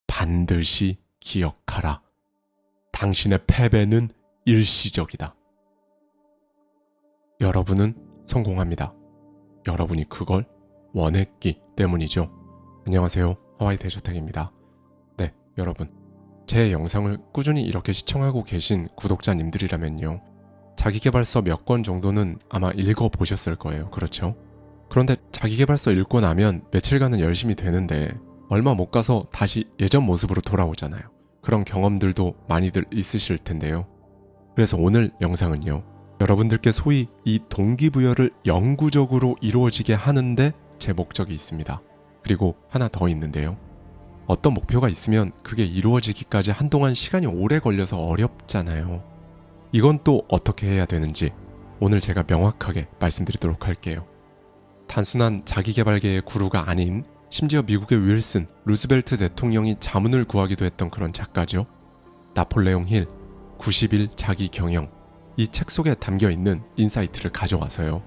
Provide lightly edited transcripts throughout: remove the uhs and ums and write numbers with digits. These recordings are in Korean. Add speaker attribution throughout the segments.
Speaker 1: 반드시 기억하라. 당신의 패배는 일시적이다. 여러분은 성공합니다. 여러분이 그걸 원했기 때문이죠. 안녕하세요. 하와이 대저택입니다. 네, 여러분. 제 영상을 꾸준히 이렇게 시청하고 계신 구독자님들이라면요. 자기계발서 몇 권 정도는 아마 읽어보셨을 거예요. 그렇죠? 그런데 자기계발서 읽고 나면 며칠간은 열심히 되는데 얼마 못 가서 다시 예전 모습으로 돌아오잖아요. 그런 경험들도 많이들 있으실 텐데요. 그래서 오늘 영상은요. 여러분들께 소위 이 동기부여를 영구적으로 이루어지게 하는데 제 목적이 있습니다. 그리고 하나 더 있는데요. 어떤 목표가 있으면 그게 이루어지기까지 한동안 시간이 오래 걸려서 어렵잖아요. 이건 또 어떻게 해야 되는지 오늘 제가 명확하게 말씀드리도록 할게요. 단순한 자기계발계의 구루가 아닌 심지어 미국의 윌슨, 루즈벨트 대통령이 자문을 구하기도 했던 그런 작가죠. 나폴레옹 힐, 90일 자기경영. 이 책 속에 담겨있는 인사이트를 가져와서요.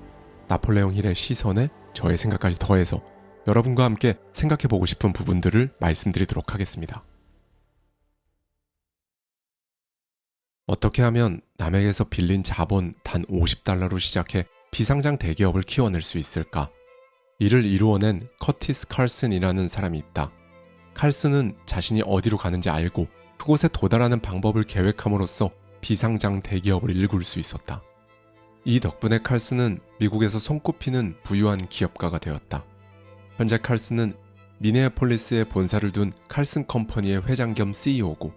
Speaker 1: 나폴레옹 힐의 시선에 저의 생각까지 더해서 여러분과 함께 생각해보고 싶은 부분들을 말씀드리도록 하겠습니다. 어떻게 하면 남에게서 빌린 자본 단 $50로 시작해 비상장 대기업을 키워낼 수 있을까? 이를 이루어낸 커티스 칼슨이라는 사람이 있다. 칼슨은 자신이 어디로 가는지 알고 그곳에 도달하는 방법을 계획함으로써 비상장 대기업을 일굴 수 있었다. 이 덕분에 칼슨은 미국에서 손꼽히는 부유한 기업가가 되었다. 현재 칼슨은 미네아폴리스에 본사를 둔 칼슨 컴퍼니의 회장 겸 CEO고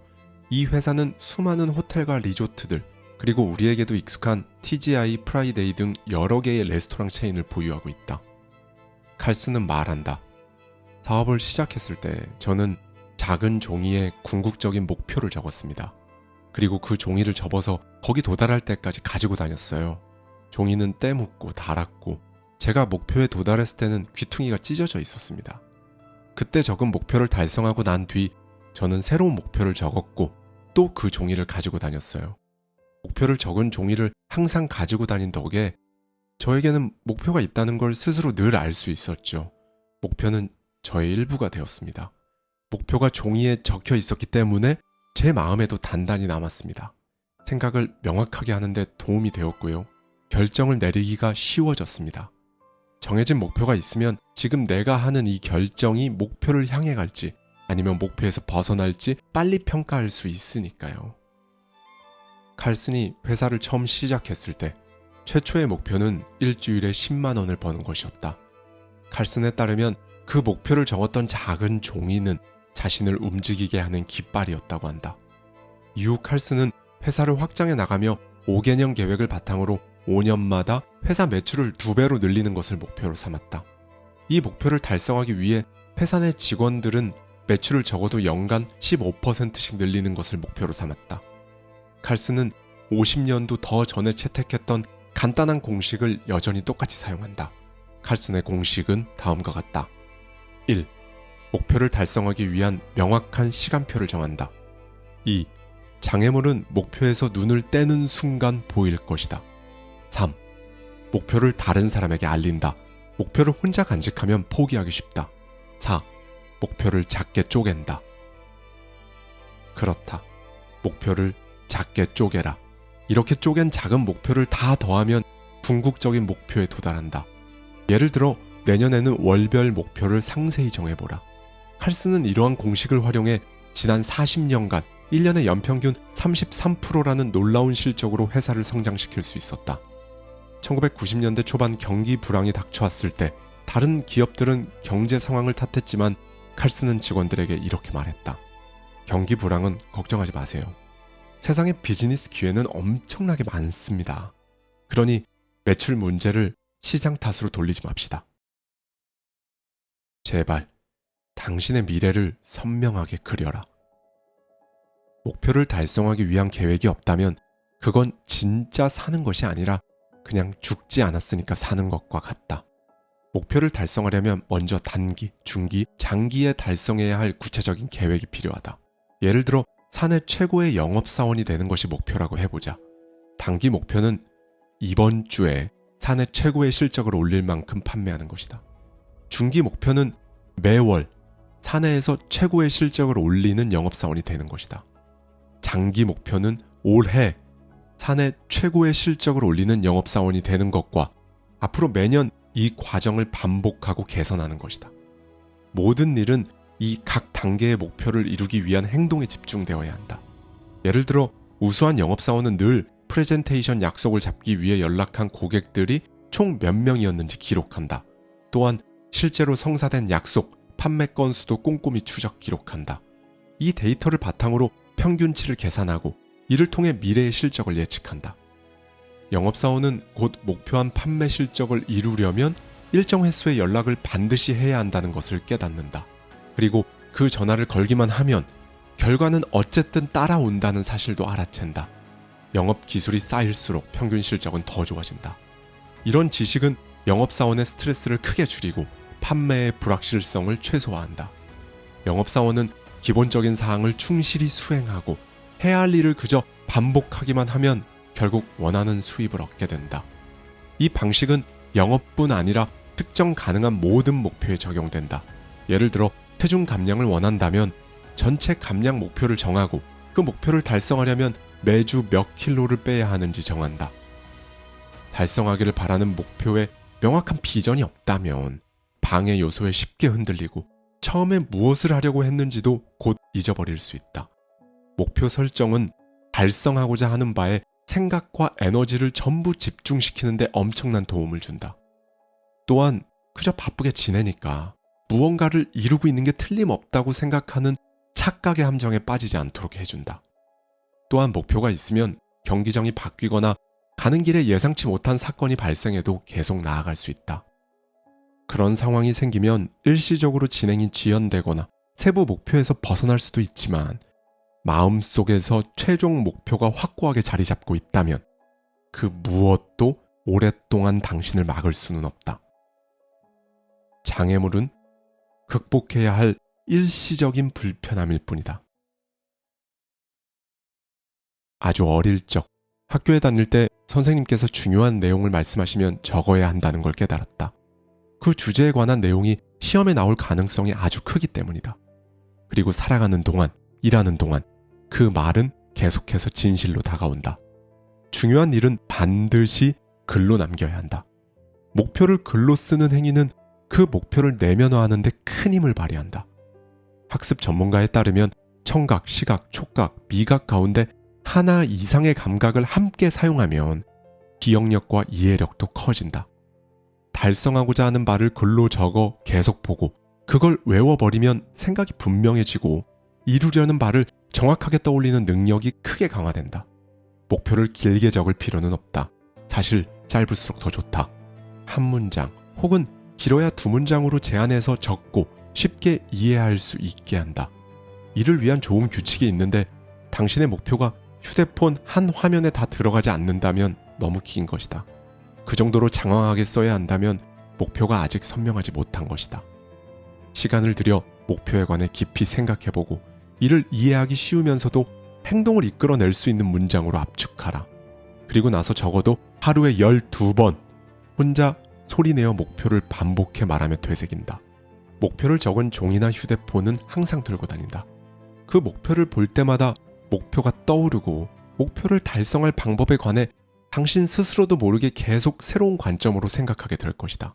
Speaker 1: 이 회사는 수많은 호텔과 리조트들 그리고 우리에게도 익숙한 TGI, 프라이데이 등 여러 개의 레스토랑 체인을 보유하고 있다. 칼슨은 말한다. 사업을 시작했을 때 저는 작은 종이에 궁극적인 목표를 적었습니다. 그리고 그 종이를 접어서 거기 도달할 때까지 가지고 다녔어요. 종이는 때묻고 닳았고 제가 목표에 도달했을 때는 귀퉁이가 찢어져 있었습니다. 그때 적은 목표를 달성하고 난 뒤 저는 새로운 목표를 적었고 또 그 종이를 가지고 다녔어요. 목표를 적은 종이를 항상 가지고 다닌 덕에 저에게는 목표가 있다는 걸 스스로 늘 알 수 있었죠. 목표는 저의 일부가 되었습니다. 목표가 종이에 적혀 있었기 때문에 제 마음에도 단단히 남았습니다. 생각을 명확하게 하는데 도움이 되었고요. 결정을 내리기가 쉬워졌습니다. 정해진 목표가 있으면 지금 내가 하는 이 결정이 목표를 향해 갈지 아니면 목표에서 벗어날지 빨리 평가할 수 있으니까요. 칼슨이 회사를 처음 시작했을 때 최초의 목표는 일주일에 10만 원을 버는 것이었다. 칼슨에 따르면 그 목표를 적었던 작은 종이는 자신을 움직이게 하는 깃발이었다고 한다. 이후 칼슨은 회사를 확장해 나가며 5개년 계획을 바탕으로 5년마다 회사 매출을 2배로 늘리는 것을 목표로 삼았다. 이 목표를 달성하기 위해 회사 내 직원들은 매출을 적어도 연간 15%씩 늘리는 것을 목표로 삼았다. 칼슨은 50년도 더 전에 채택했던 간단한 공식을 여전히 똑같이 사용한다. 칼슨의 공식은 다음과 같다. 1. 목표를 달성하기 위한 명확한 시간표를 정한다. 2. 장애물은 목표에서 눈을 떼는 순간 보일 것이다. 3. 목표를 다른 사람에게 알린다. 목표를 혼자 간직하면 포기하기 쉽다. 4. 목표를 작게 쪼갠다. 그렇다. 목표를 작게 쪼개라. 이렇게 쪼갠 작은 목표를 다 더하면 궁극적인 목표에 도달한다. 예를 들어 내년에는 월별 목표를 상세히 정해보라. 칼슨은 이러한 공식을 활용해 지난 40년간 1년에 연평균 33%라는 놀라운 실적으로 회사를 성장시킬 수 있었다. 1990년대 초반 경기 불황이 닥쳐왔을 때 다른 기업들은 경제 상황을 탓했지만 칼슨은 직원들에게 이렇게 말했다. 경기 불황은 걱정하지 마세요. 세상에 비즈니스 기회는 엄청나게 많습니다. 그러니 매출 문제를 시장 탓으로 돌리지 맙시다. 제발 당신의 미래를 선명하게 그려라. 목표를 달성하기 위한 계획이 없다면 그건 진짜 사는 것이 아니라 그냥 죽지 않았으니까 사는 것과 같다. 목표를 달성하려면 먼저 단기, 중기, 장기에 달성해야 할 구체적인 계획이 필요하다. 예를 들어 사내 최고의 영업사원이 되는 것이 목표라고 해보자. 단기 목표는 이번 주에 사내 최고의 실적을 올릴 만큼 판매하는 것이다. 중기 목표는 매월 사내에서 최고의 실적을 올리는 영업사원이 되는 것이다. 장기 목표는 올해 사내 최고의 실적을 올리는 영업사원이 되는 것과 앞으로 매년 이 과정을 반복하고 개선하는 것이다. 모든 일은 이 각 단계의 목표를 이루기 위한 행동에 집중되어야 한다. 예를 들어 우수한 영업사원은 늘 프레젠테이션 약속을 잡기 위해 연락한 고객들이 총 몇 명이었는지 기록한다. 또한 실제로 성사된 약속, 판매 건수도 꼼꼼히 추적 기록한다. 이 데이터를 바탕으로 평균치를 계산하고 이를 통해 미래의 실적을 예측한다. 영업사원은 곧 목표한 판매 실적을 이루려면 일정 횟수의 연락을 반드시 해야 한다는 것을 깨닫는다. 그리고 그 전화를 걸기만 하면 결과는 어쨌든 따라온다는 사실도 알아챈다. 영업 기술이 쌓일수록 평균 실적은 더 좋아진다. 이런 지식은 영업사원의 스트레스를 크게 줄이고 판매의 불확실성을 최소화한다. 영업사원은 기본적인 사항을 충실히 수행하고 해야 할 일을 그저 반복하기만 하면 결국 원하는 수입을 얻게 된다. 이 방식은 영업뿐 아니라 특정 가능한 모든 목표에 적용된다. 예를 들어 체중 감량을 원한다면 전체 감량 목표를 정하고 그 목표를 달성하려면 매주 몇 킬로를 빼야 하는지 정한다. 달성하기를 바라는 목표에 명확한 비전이 없다면 방해 요소에 쉽게 흔들리고 처음에 무엇을 하려고 했는지도 곧 잊어버릴 수 있다. 목표 설정은 달성하고자 하는 바에 생각과 에너지를 전부 집중시키는 데 엄청난 도움을 준다. 또한 그저 바쁘게 지내니까 무언가를 이루고 있는 게 틀림없다고 생각하는 착각의 함정에 빠지지 않도록 해준다. 또한 목표가 있으면 경기장이 바뀌거나 가는 길에 예상치 못한 사건이 발생해도 계속 나아갈 수 있다. 그런 상황이 생기면 일시적으로 진행이 지연되거나 세부 목표에서 벗어날 수도 있지만 마음속에서 최종 목표가 확고하게 자리 잡고 있다면 그 무엇도 오랫동안 당신을 막을 수는 없다. 장애물은 극복해야 할 일시적인 불편함일 뿐이다. 아주 어릴 적 학교에 다닐 때 선생님께서 중요한 내용을 말씀하시면 적어야 한다는 걸 깨달았다. 그 주제에 관한 내용이 시험에 나올 가능성이 아주 크기 때문이다. 그리고 살아가는 동안, 일하는 동안 그 말은 계속해서 진실로 다가온다. 중요한 일은 반드시 글로 남겨야 한다. 목표를 글로 쓰는 행위는 그 목표를 내면화하는 데 큰 힘을 발휘한다. 학습 전문가에 따르면 청각, 시각, 촉각, 미각 가운데 하나 이상의 감각을 함께 사용하면 기억력과 이해력도 커진다. 달성하고자 하는 바를 글로 적어 계속 보고 그걸 외워버리면 생각이 분명해지고 이루려는 바를 정확하게 떠올리는 능력이 크게 강화된다. 목표를 길게 적을 필요는 없다. 사실 짧을수록 더 좋다. 한 문장 혹은 길어야 두 문장으로 제한해서 적고 쉽게 이해할 수 있게 한다. 이를 위한 좋은 규칙이 있는데 당신의 목표가 휴대폰 한 화면에 다 들어가지 않는다면 너무 긴 것이다. 그 정도로 장황하게 써야 한다면 목표가 아직 선명하지 못한 것이다. 시간을 들여 목표에 관해 깊이 생각해보고 이를 이해하기 쉬우면서도 행동을 이끌어낼 수 있는 문장으로 압축하라. 그리고 나서 적어도 하루에 12번 혼자 소리내어 목표를 반복해 말하며 되새긴다. 목표를 적은 종이나 휴대폰은 항상 들고 다닌다. 그 목표를 볼 때마다 목표가 떠오르고 목표를 달성할 방법에 관해 당신 스스로도 모르게 계속 새로운 관점으로 생각하게 될 것이다.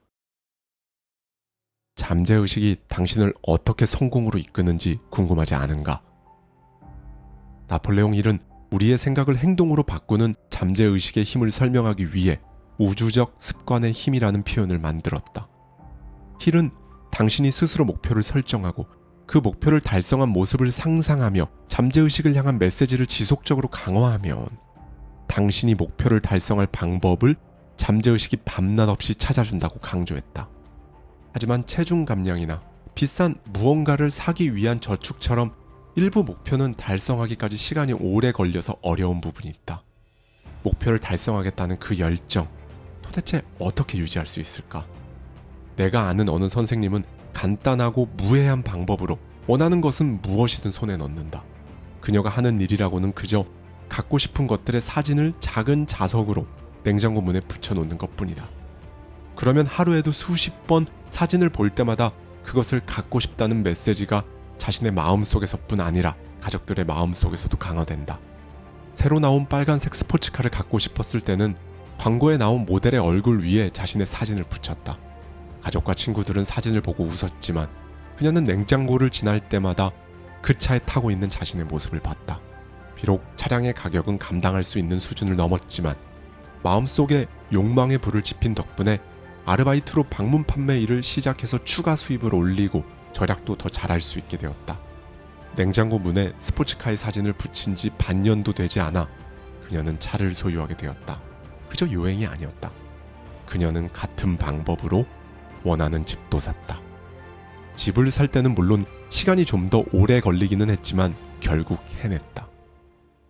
Speaker 1: 잠재의식이 당신을 어떻게 성공으로 이끄는지 궁금하지 않은가? 나폴레옹 힐은 우리의 생각을 행동으로 바꾸는 잠재의식의 힘을 설명하기 위해 우주적 습관의 힘이라는 표현을 만들었다. 힐은 당신이 스스로 목표를 설정하고 그 목표를 달성한 모습을 상상하며 잠재의식을 향한 메시지를 지속적으로 강화하면 당신이 목표를 달성할 방법을 잠재의식이 밤낮 없이 찾아준다고 강조했다. 하지만 체중 감량이나 비싼 무언가를 사기 위한 저축처럼 일부 목표는 달성하기까지 시간이 오래 걸려서 어려운 부분이 있다. 목표를 달성하겠다는 그 열정, 도대체 어떻게 유지할 수 있을까? 내가 아는 어느 선생님은 간단하고 무해한 방법으로 원하는 것은 무엇이든 손에 넣는다. 그녀가 하는 일이라고는 그저 갖고 싶은 것들의 사진을 작은 자석으로 냉장고 문에 붙여놓는 것뿐이다. 그러면 하루에도 수십 번 사진을 볼 때마다 그것을 갖고 싶다는 메시지가 자신의 마음속에서뿐 아니라 가족들의 마음속에서도 강화된다. 새로 나온 빨간색 스포츠카를 갖고 싶었을 때는 광고에 나온 모델의 얼굴 위에 자신의 사진을 붙였다. 가족과 친구들은 사진을 보고 웃었지만 그녀는 냉장고를 지날 때마다 그 차에 타고 있는 자신의 모습을 봤다. 비록 차량의 가격은 감당할 수 있는 수준을 넘었지만 마음속에 욕망의 불을 지핀 덕분에 아르바이트로 방문 판매 일을 시작해서 추가 수입을 올리고 절약도 더 잘할 수 있게 되었다. 냉장고 문에 스포츠카의 사진을 붙인 지 반년도 되지 않아 그녀는 차를 소유하게 되었다. 그저 요행이 아니었다. 그녀는 같은 방법으로 원하는 집도 샀다. 집을 살 때는 물론 시간이 좀 더 오래 걸리기는 했지만 결국 해냈다.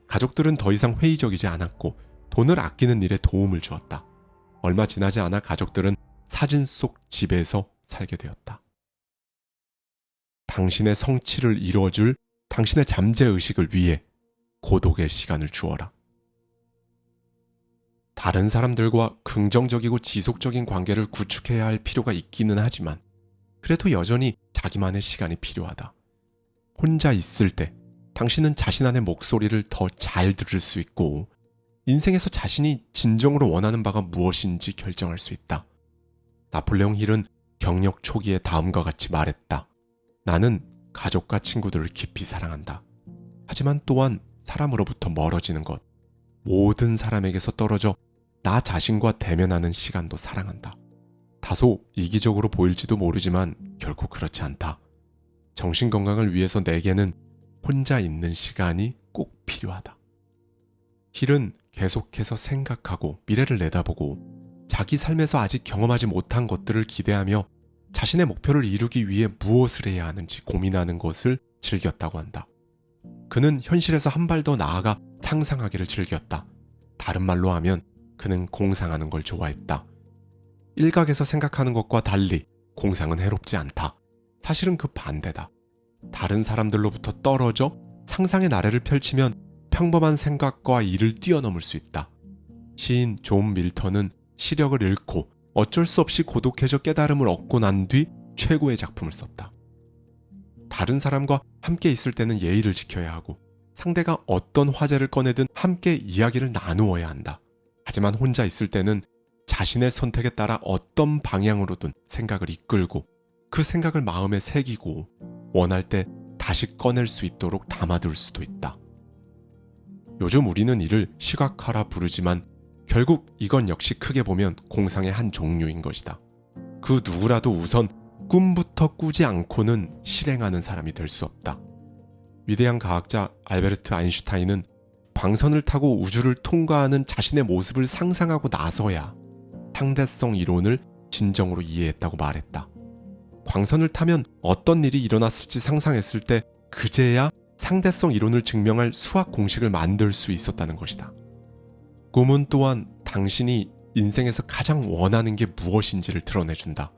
Speaker 1: 가족들은 더 이상 회의적이지 않았고 돈을 아끼는 일에 도움을 주었다. 얼마 지나지 않아 가족들은 사진 속 집에서 살게 되었다. 당신의 성취를 이루어줄 당신의 잠재의식을 위해 고독의 시간을 주어라. 다른 사람들과 긍정적이고 지속적인 관계를 구축해야 할 필요가 있기는 하지만 그래도 여전히 자기만의 시간이 필요하다. 혼자 있을 때 당신은 자신 안의 목소리를 더 잘 들을 수 있고 인생에서 자신이 진정으로 원하는 바가 무엇인지 결정할 수 있다. 나폴레옹 힐은 경력 초기에 다음과 같이 말했다. 나는 가족과 친구들을 깊이 사랑한다. 하지만 또한 사람으로부터 멀어지는 것, 모든 사람에게서 떨어져 나 자신과 대면하는 시간도 사랑한다. 다소 이기적으로 보일지도 모르지만 결코 그렇지 않다. 정신건강을 위해서 내게는 혼자 있는 시간이 꼭 필요하다. 힐은 계속해서 생각하고 미래를 내다보고 자기 삶에서 아직 경험하지 못한 것들을 기대하며 자신의 목표를 이루기 위해 무엇을 해야 하는지 고민하는 것을 즐겼다고 한다. 그는 현실에서 한 발 더 나아가 상상하기를 즐겼다. 다른 말로 하면 그는 공상하는 걸 좋아했다. 일각에서 생각하는 것과 달리 공상은 해롭지 않다. 사실은 그 반대다. 다른 사람들로부터 떨어져 상상의 나래를 펼치면 평범한 생각과 일을 뛰어넘을 수 있다. 시인 존 밀턴은 시력을 잃고 어쩔 수 없이 고독해져 깨달음을 얻고 난 뒤 최고의 작품을 썼다. 다른 사람과 함께 있을 때는 예의를 지켜야 하고 상대가 어떤 화제를 꺼내든 함께 이야기를 나누어야 한다. 하지만 혼자 있을 때는 자신의 선택에 따라 어떤 방향으로든 생각을 이끌고 그 생각을 마음에 새기고 원할 때 다시 꺼낼 수 있도록 담아둘 수도 있다. 요즘 우리는 이를 시각화라 부르지만 결국 이건 역시 크게 보면 공상의 한 종류인 것이다. 그 누구라도 우선 꿈부터 꾸지 않고는 실행하는 사람이 될 수 없다. 위대한 과학자 알베르트 아인슈타인은 광선을 타고 우주를 통과하는 자신의 모습을 상상하고 나서야 상대성 이론을 진정으로 이해했다고 말했다. 광선을 타면 어떤 일이 일어났을지 상상했을 때 그제야 상대성 이론을 증명할 수학 공식을 만들 수 있었다는 것이다. 꿈은 또한 당신이 인생에서 가장 원하는 게 무엇인지를 드러내준다.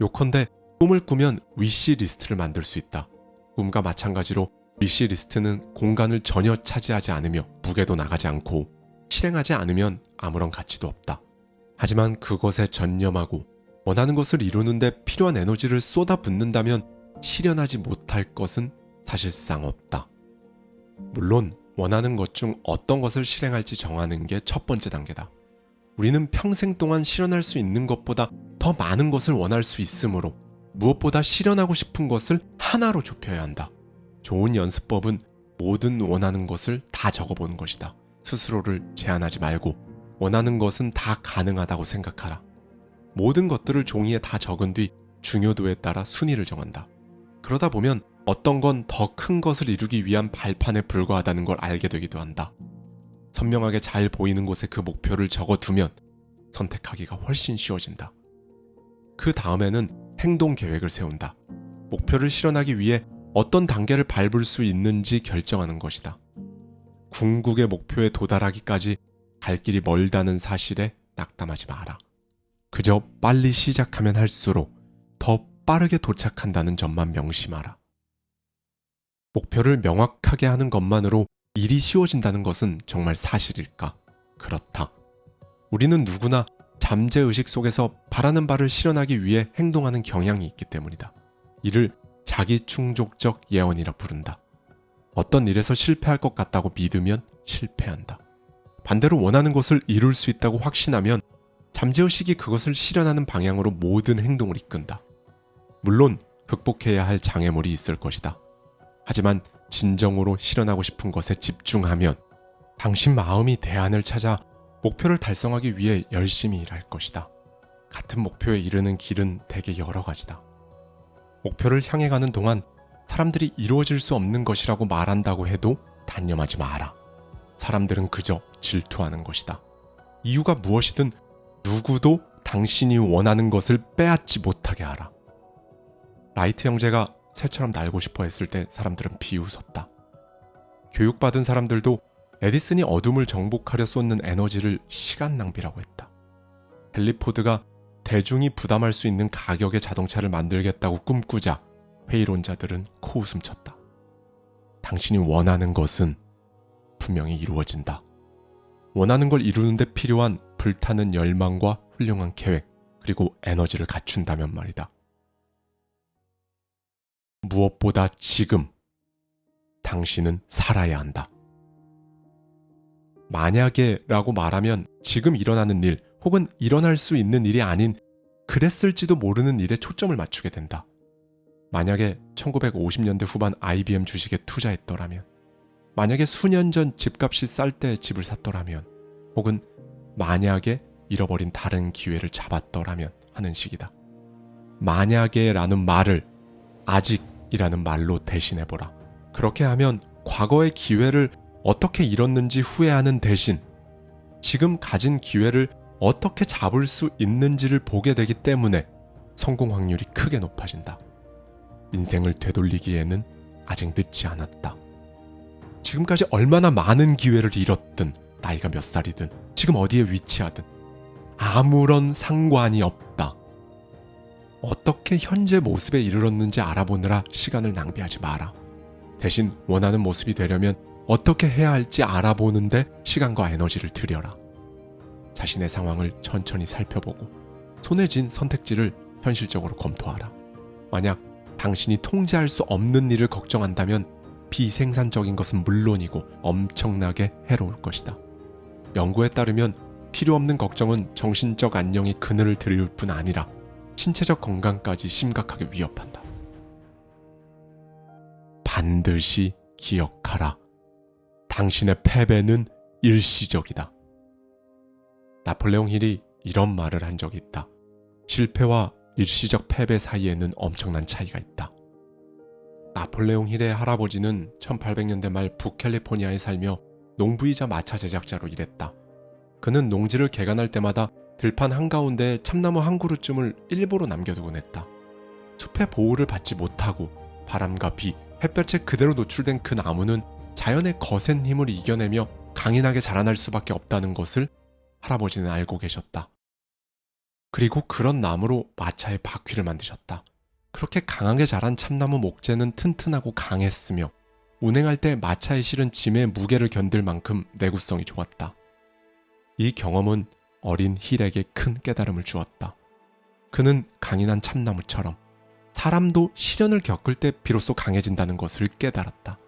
Speaker 1: 요컨대 꿈을 꾸면 위시리스트를 만들 수 있다. 꿈과 마찬가지로 위시리스트는 공간을 전혀 차지하지 않으며 무게도 나가지 않고 실행하지 않으면 아무런 가치도 없다. 하지만 그것에 전념하고 원하는 것을 이루는데 필요한 에너지를 쏟아붓는다면 실현하지 못할 것은 사실상 없다. 물론 원하는 것 중 어떤 것을 실행할지 정하는 게 첫 번째 단계다. 우리는 평생 동안 실현할 수 있는 것보다 더 많은 것을 원할 수 있으므로 무엇보다 실현하고 싶은 것을 하나로 좁혀야 한다. 좋은 연습법은 모든 원하는 것을 다 적어보는 것이다. 스스로를 제한하지 말고 원하는 것은 다 가능하다고 생각하라. 모든 것들을 종이에 다 적은 뒤 중요도에 따라 순위를 정한다. 그러다 보면 어떤 건 더 큰 것을 이루기 위한 발판에 불과하다는 걸 알게 되기도 한다. 선명하게 잘 보이는 곳에 그 목표를 적어두면 선택하기가 훨씬 쉬워진다. 그 다음에는 행동 계획을 세운다. 목표를 실현하기 위해 어떤 단계를 밟을 수 있는지 결정하는 것이다. 궁극의 목표에 도달하기까지 갈 길이 멀다는 사실에 낙담하지 마라. 그저 빨리 시작하면 할수록 더 빠르게 도착한다는 점만 명심하라. 목표를 명확하게 하는 것만으로 일이 쉬워진다는 것은 정말 사실일까? 그렇다. 우리는 누구나 잠재의식 속에서 바라는 바를 실현하기 위해 행동하는 경향이 있기 때문이다. 이를 자기 충족적 예언이라 부른다. 어떤 일에서 실패할 것 같다고 믿으면 실패한다. 반대로 원하는 것을 이룰 수 있다고 확신하면 잠재의식이 그것을 실현하는 방향으로 모든 행동을 이끈다. 물론 극복해야 할 장애물이 있을 것이다. 하지만 진정으로 실현하고 싶은 것에 집중하면 당신 마음이 대안을 찾아 목표를 달성하기 위해 열심히 일할 것이다. 같은 목표에 이르는 길은 대개 여러 가지다. 목표를 향해 가는 동안 사람들이 이루어질 수 없는 것이라고 말한다고 해도 단념하지 마라. 사람들은 그저 질투하는 것이다. 이유가 무엇이든 누구도 당신이 원하는 것을 빼앗지 못하게 하라. 라이트 형제가 새처럼 날고 싶어 했을 때 사람들은 비웃었다. 교육받은 사람들도 에디슨이 어둠을 정복하려 쏟는 에너지를 시간 낭비라고 했다. 헨리 포드가 대중이 부담할 수 있는 가격의 자동차를 만들겠다고 꿈꾸자 회의론자들은 코웃음 쳤다. 당신이 원하는 것은 분명히 이루어진다. 원하는 걸 이루는데 필요한 불타는 열망과 훌륭한 계획, 그리고 에너지를 갖춘다면 말이다. 무엇보다 지금 당신은 살아야 한다. 만약에 라고 말하면 지금 일어나는 일 혹은 일어날 수 있는 일이 아닌 그랬을지도 모르는 일에 초점을 맞추게 된다. 만약에 1950년대 후반 IBM 주식에 투자했더라면, 만약에 수년 전 집값이 쌀 때 집을 샀더라면, 혹은 만약에 잃어버린 다른 기회를 잡았더라면 하는 식이다. 만약에 라는 말을 아직이라는 말로 대신해보라. 그렇게 하면 과거의 기회를 어떻게 잃었는지 후회하는 대신 지금 가진 기회를 어떻게 잡을 수 있는지를 보게 되기 때문에 성공 확률이 크게 높아진다. 인생을 되돌리기에는 아직 늦지 않았다. 지금까지 얼마나 많은 기회를 잃었든, 나이가 몇 살이든, 지금 어디에 위치하든 아무런 상관이 없다. 어떻게 현재 모습에 이르렀는지 알아보느라 시간을 낭비하지 마라. 대신 원하는 모습이 되려면 어떻게 해야 할지 알아보는데 시간과 에너지를 들여라. 자신의 상황을 천천히 살펴보고 손에 쥔 선택지를 현실적으로 검토하라. 만약 당신이 통제할 수 없는 일을 걱정한다면 비생산적인 것은 물론이고 엄청나게 해로울 것이다. 연구에 따르면 필요 없는 걱정은 정신적 안녕에 그늘을 들일 뿐 아니라 신체적 건강까지 심각하게 위협한다. 반드시 기억하라. 당신의 패배는 일시적이다. 나폴레옹 힐이 이런 말을 한 적이 있다. 실패와 일시적 패배 사이에는 엄청난 차이가 있다. 나폴레옹 힐의 할아버지는 1800년대 말 북캘리포니아에 살며 농부이자 마차 제작자로 일했다. 그는 농지를 개간할 때마다 들판 한가운데 참나무 한 그루쯤을 일부러 남겨두곤 했다. 숲의 보호를 받지 못하고 바람과 비, 햇볕에 그대로 노출된 그 나무는 자연의 거센 힘을 이겨내며 강인하게 자라날 수밖에 없다는 것을 할아버지는 알고 계셨다. 그리고 그런 나무로 마차의 바퀴를 만드셨다. 그렇게 강하게 자란 참나무 목재는 튼튼하고 강했으며 운행할 때 마차에 실은 짐의 무게를 견딜 만큼 내구성이 좋았다. 이 경험은 어린 힐에게 큰 깨달음을 주었다. 그는 강인한 참나무처럼 사람도 시련을 겪을 때 비로소 강해진다는 것을 깨달았다.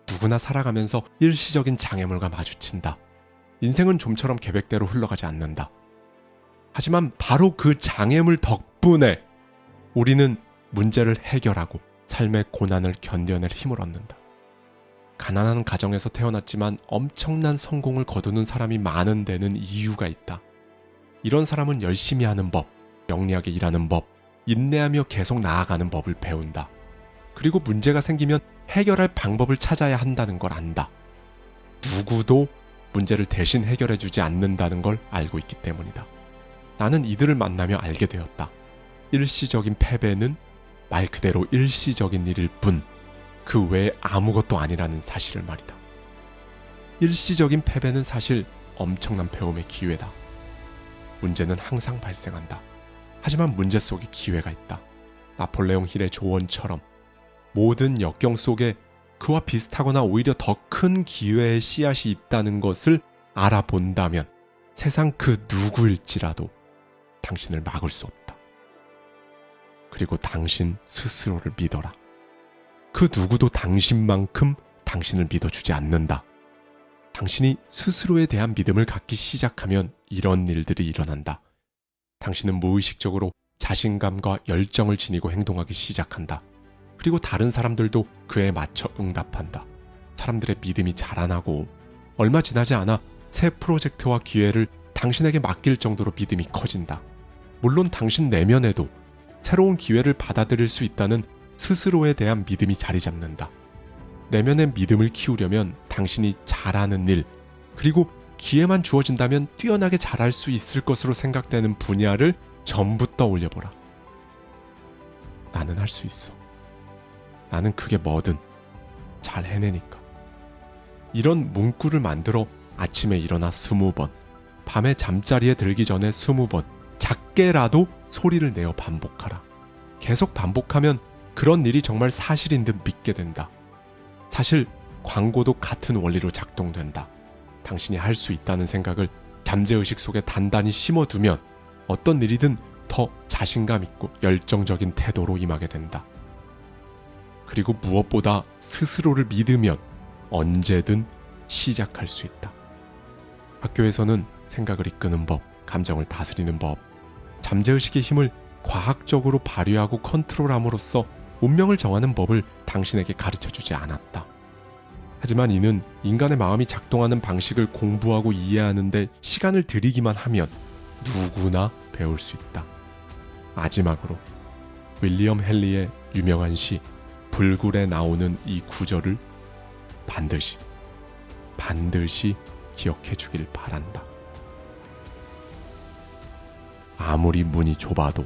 Speaker 1: 누구나 살아가면서 일시적인 장애물과 마주친다. 인생은 좀처럼 계획대로 흘러가지 않는다. 하지만 바로 그 장애물 덕분에 우리는 문제를 해결하고 삶의 고난을 견뎌낼 힘을 얻는다. 가난한 가정에서 태어났지만 엄청난 성공을 거두는 사람이 많은 데는 이유가 있다. 이런 사람은 열심히 하는 법, 영리하게 일하는 법, 인내하며 계속 나아가는 법을 배운다. 그리고 문제가 생기면 해결할 방법을 찾아야 한다는 걸 안다. 누구도 문제를 대신 해결해주지 않는다는 걸 알고 있기 때문이다. 나는 이들을 만나며 알게 되었다. 일시적인 패배는 말 그대로 일시적인 일일 뿐 그 외에 아무것도 아니라는 사실을 말이다. 일시적인 패배는 사실 엄청난 배움의 기회다. 문제는 항상 발생한다. 하지만 문제 속에 기회가 있다. 나폴레옹 힐의 조언처럼 모든 역경 속에 그와 비슷하거나 오히려 더 큰 기회의 씨앗이 있다는 것을 알아본다면 세상 그 누구일지라도 당신을 막을 수 없다. 그리고 당신 스스로를 믿어라. 그 누구도 당신만큼 당신을 믿어주지 않는다. 당신이 스스로에 대한 믿음을 갖기 시작하면 이런 일들이 일어난다. 당신은 무의식적으로 자신감과 열정을 지니고 행동하기 시작한다. 그리고 다른 사람들도 그에 맞춰 응답한다. 사람들의 믿음이 자라나고 얼마 지나지 않아 새 프로젝트와 기회를 당신에게 맡길 정도로 믿음이 커진다. 물론 당신 내면에도 새로운 기회를 받아들일 수 있다는 스스로에 대한 믿음이 자리 잡는다. 내면의 믿음을 키우려면 당신이 잘하는 일, 그리고 기회만 주어진다면 뛰어나게 잘할 수 있을 것으로 생각되는 분야를 전부 떠올려보라. 나는 할 수 있어. 나는 그게 뭐든 잘 해내니까. 이런 문구를 만들어 아침에 일어나 20번, 밤에 잠자리에 들기 전에 20번, 작게라도 소리를 내어 반복하라. 계속 반복하면 그런 일이 정말 사실인 듯 믿게 된다. 사실 광고도 같은 원리로 작동된다. 당신이 할 수 있다는 생각을 잠재의식 속에 단단히 심어두면 어떤 일이든 더 자신감 있고 열정적인 태도로 임하게 된다. 그리고 무엇보다 스스로를 믿으면 언제든 시작할 수 있다. 학교에서는 생각을 이끄는 법, 감정을 다스리는 법, 잠재의식의 힘을 과학적으로 발휘하고 컨트롤함으로써 운명을 정하는 법을 당신에게 가르쳐주지 않았다. 하지만 이는 인간의 마음이 작동하는 방식을 공부하고 이해하는데 시간을 들이기만 하면 누구나 배울 수 있다. 마지막으로 윌리엄 헨리의 유명한 시 불굴에 나오는 이 구절을 반드시 기억해 주길 바란다. 아무리 문이 좁아도,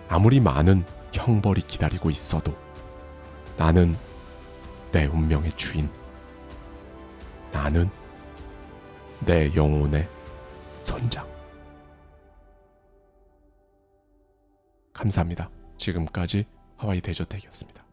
Speaker 1: 아무리 많은 형벌이 기다리고 있어도 나는 내 운명의 주인. 나는 내 영혼의 선장. 감사합니다. 지금까지 하와이 대저택이었습니다.